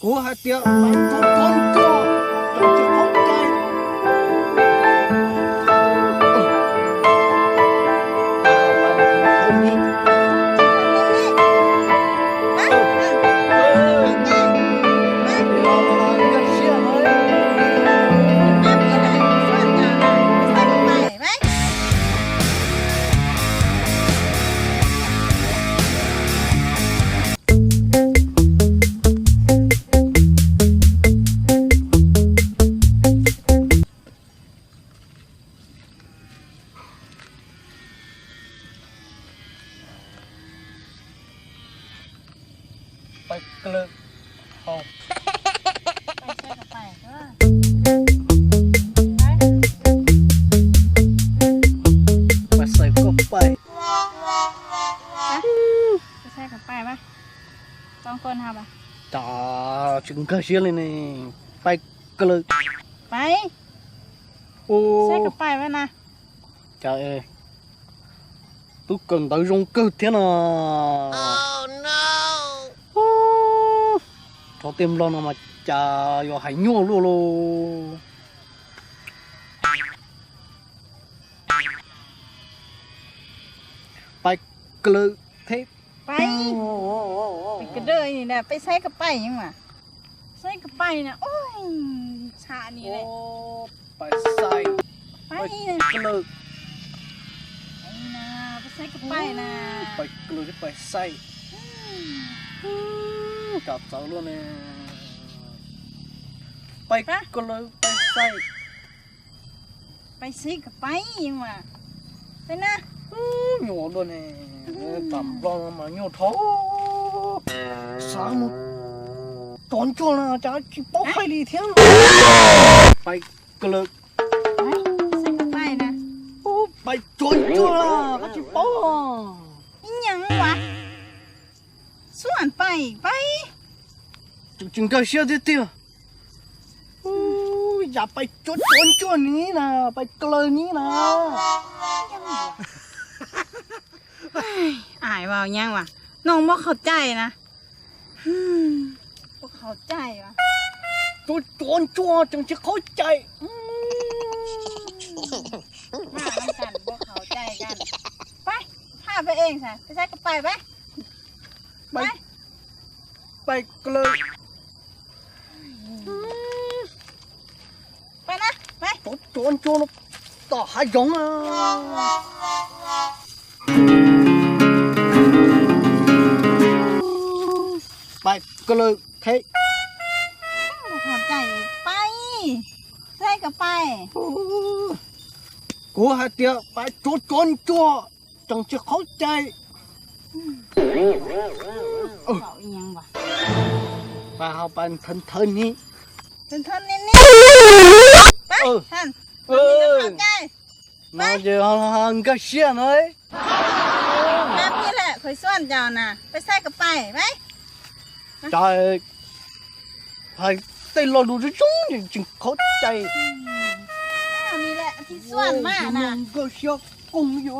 กูหาเตียไปจนจนจ่อจนจะเข้าใจไปเกลือหอมไปใส่ก็ไปใช่กับไปปะต้องคนทำปะจ่าจึงก็เชียเลยนี่ไปเกลือไปโอ้ใช่กับไปปะนะtrời ơi tôi cần tới rong cơ thế nào Oh no. cho tìm lo mà chả yo hay nhô luôn luônไปเกลือเทปไปไปกระเดยนี่นะไปใส่กับไปยังวะใส่กับไปนะโอ้ยชานี่เลยไปใส่ไปไป นะ เกลือ ไปนะไปใส่กับไปนะไปเกลือไปใส่จับเสาluôn nèไปเกลือไปใส่ ไปใส่กับไปยังวะไปนะnhỏ luôn nè cầm lo mà nhỏ thó sáng một tròn cho là chả chỉ bóc hay đi theo bay cơ lực ใส่กับไปนะ bay tròn cho là chỉ bóc ยังวะส่วนไปไป chừng cái xe thế tiêuอย่าไปจนจนนี้นะไปเกลือนี้นะ อายว่ายังวะน้องบ่เข้าใจนะบ่เข้าใจวะจนจังจะเข้าใจมาทำกันบ่เข้าใจกันไปพาไปเองสิไปใส่กระไปไปเกลือไปนะไปจนต่อหายงอ่ะไปก็เลยเทบ่เข้าใจไปใส่กระไปกูหาเตียไปจนจังจะเข้าใจเขาอีหยังวะไปเอาไปทันนี้ท่านนี่ไปท่านเข้าใจมาเจอหังก็เชี่ยเลยแบบนี้แหละคอยส่วนเจ้าน่ะไปใส่กระไปไปใจไปเต้นรอดูจะจุ้งจึงเข้าใจนี่แหละที่ส่วนมากนะก็เชี่ยกุ้งอยู่